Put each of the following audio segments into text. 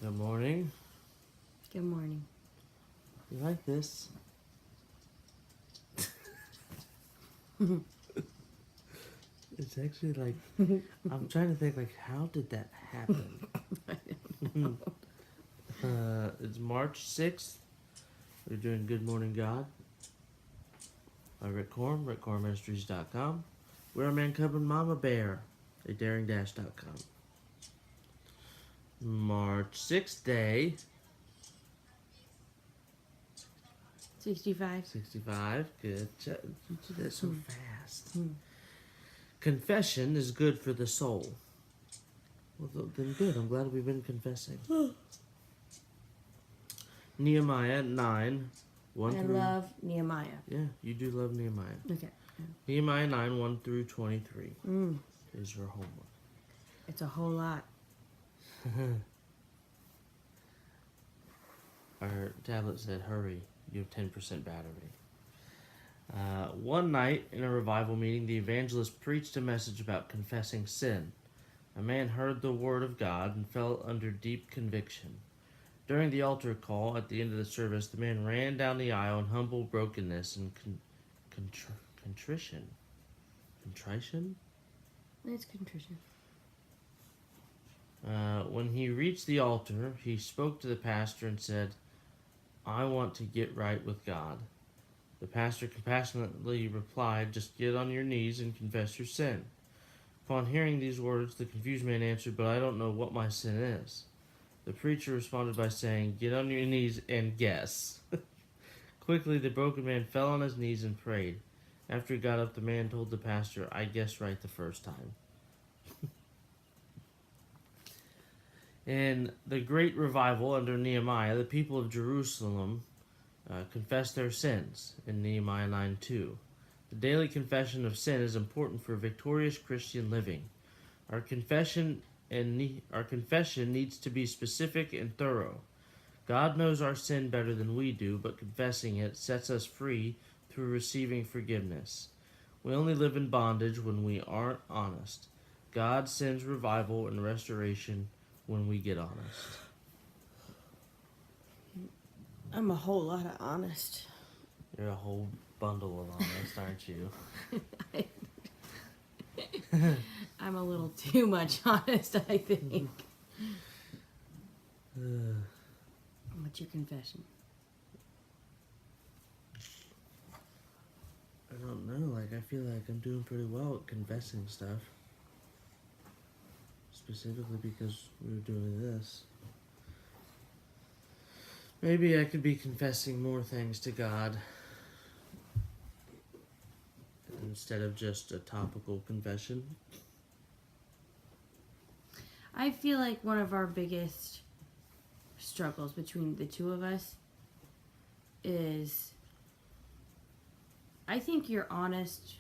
Good morning. Good morning. You like this? It's actually like, I'm trying to think, like, how did that happen? It's March 6th. We're doing Good Morning God by Rick Coram, rickcoramministries.com. We're a man cub and mama bear, a daringdash.com. March 6th day, 65. 65. Good job. You did that so fast. Confession is good for the soul. Well, then good. I'm glad we've been confessing. Nehemiah 9, 1 I through... love Nehemiah. Yeah, you do love Nehemiah. Okay. Nehemiah 9, 1 through 23 is your homework. It's a whole lot. Our tablet said, hurry, you have 10% battery. One night in a revival meeting, the evangelist preached a message about confessing sin. A man heard the word of God and fell under deep conviction. During the altar call at the end of the service, the man ran down the aisle in humble brokenness and contrition. Contrition? It's contrition. When he reached the altar, he spoke to the pastor and said, I want to get right with God. The pastor compassionately replied, just get on your knees and confess your sin. Upon hearing these words, the confused man answered, but I don't know what my sin is. The preacher responded by saying, get on your knees and guess. Quickly, the broken man fell on his knees and prayed. After he got up, the man told the pastor, I guessed right the first time. In the great revival under Nehemiah, the people of Jerusalem confessed their sins in Nehemiah 9:2. The daily confession of sin is important for victorious Christian living. Our confession needs to be specific and thorough. God knows our sin better than we do, but confessing it sets us free through receiving forgiveness. We only live in bondage when we aren't honest. God sends revival and restoration when we get honest. I'm a whole lot of honest. You're a whole bundle of honest, aren't you? I'm a little too much honest, I think. What's your confession? I don't know, I feel like I'm doing pretty well at confessing stuff. Specifically because we were doing this. Maybe I could be confessing more things to God instead of just a topical confession. I feel like one of our biggest struggles between the two of us is I think you're honest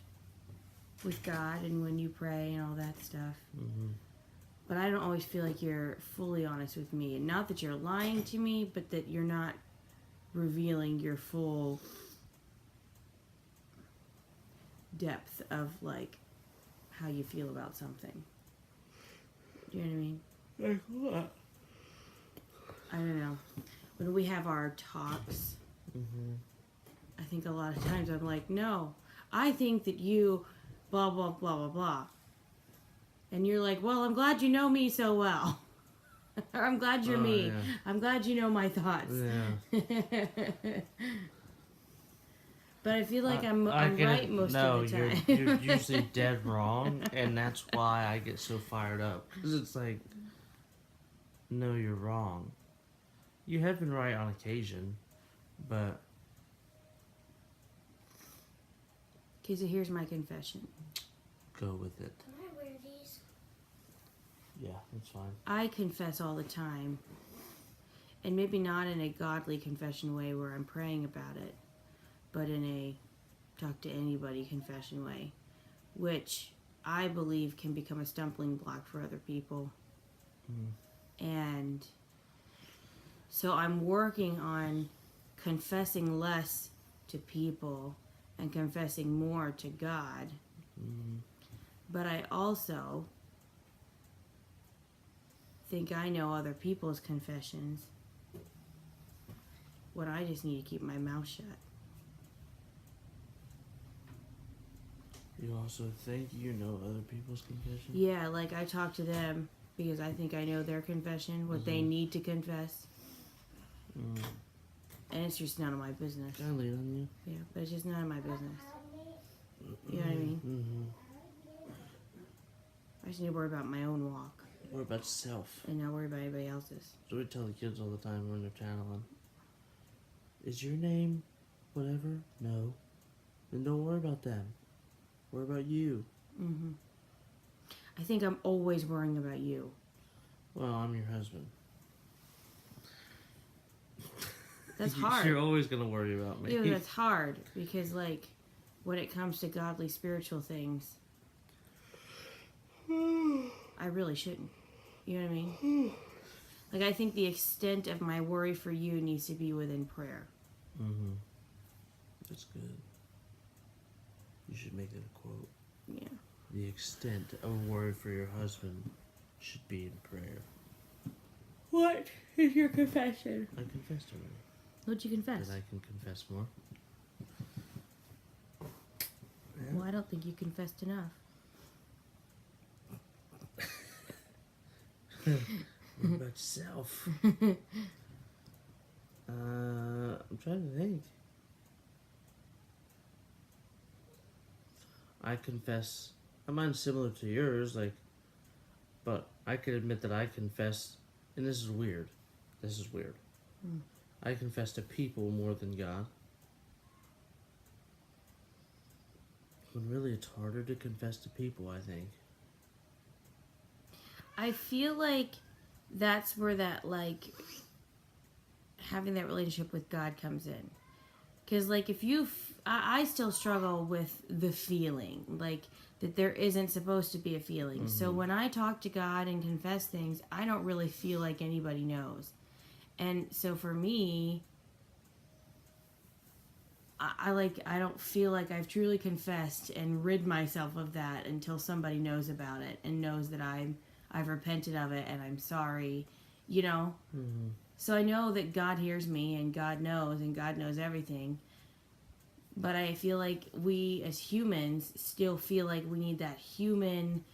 with God and when you pray and all that stuff. Mm-hmm. But I don't always feel like you're fully honest with me. And not that you're lying to me, but that you're not revealing your full depth of, like, how you feel about something. Do you know what I mean? Like what? I don't know. When we have our talks, I think a lot of times I'm like, no, I think that you blah, blah, blah, blah, blah. And you're like, well, I'm glad you know me so well. Or I'm glad you're me. Yeah. I'm glad you know my thoughts. Yeah. But I feel like I'm right most of the time. You're usually dead wrong, and that's why I get so fired up. Because it's like, no, you're wrong. You have been right on occasion, but... Okay, so here's my confession. Go with it. Can I wear these? Yeah, that's fine. I confess all the time. And maybe not in a godly confession way where I'm praying about it, but in a talk to anybody confession way, which I believe can become a stumbling block for other people. And so I'm working on confessing less to people and confessing more to God. But I also think I know other people's confessions. What I just need to keep my mouth shut. You also think you know other people's confession? Yeah, like I talk to them because I think I know their confession, what they need to confess. And it's just none of my business. Can I lean on you? Yeah, but it's just none of my business. You know what I mean? I just need to worry about my own walk What about self? and not worry about anybody else's. So we tell the kids all the time when they're channeling. Is your name whatever? No. Then don't worry about them. Worry about you. I think I'm always worrying about you. Well, I'm your husband. That's hard. You're always going to worry about me. Yeah, that's hard because, like, when it comes to godly spiritual things, I really shouldn't. You know what I mean? Like, I think the extent of my worry for you needs to be within prayer. That's good. You should make that a quote. Yeah. The extent of worry for your husband should be in prayer. What is your confession? I confessed already. What'd you confess? That I can confess more. Well, I don't think you confessed enough. What about self? I'm trying to think. I confess. Mine's similar to yours, like, but I could admit that I confess, and this is weird. I confess to people more than God. When really it's harder to confess to people, I think. I feel like that's where that, like, having that relationship with God comes in. Because, like, if you... I still struggle with the feeling. Like, that there isn't supposed to be a feeling. So when I talk to God and confess things, I don't really feel like anybody knows. And so for me... I don't feel like I've truly confessed and rid myself of that until somebody knows about it and knows that I've repented of it and I'm sorry, you know? So I know that God hears me and God knows everything. But I feel like we as humans still feel like we need that human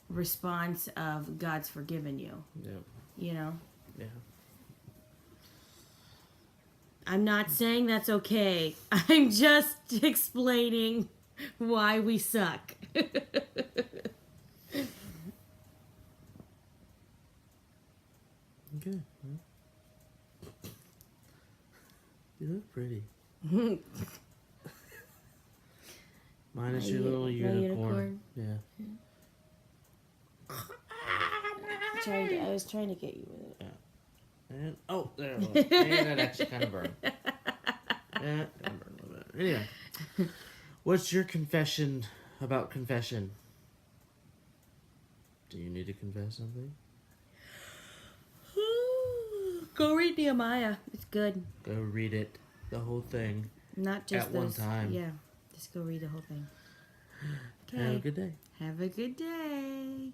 response of God's forgiven you. Yep. You know? Yeah. I'm not saying that's okay. I'm just explaining why we suck. Okay. You look pretty. Minus your little unicorn. Yeah. I was trying to get you with it. Yeah. And there it was. And that actually kind of burned. Yeah, kind of burned a little bit. Anyway, what's your confession about confession? Do you need to confess something? Go read Nehemiah. It's good. Go read it, the whole thing. Not just at one time. Yeah, just go read the whole thing. Okay. Have a good day. Have a good day.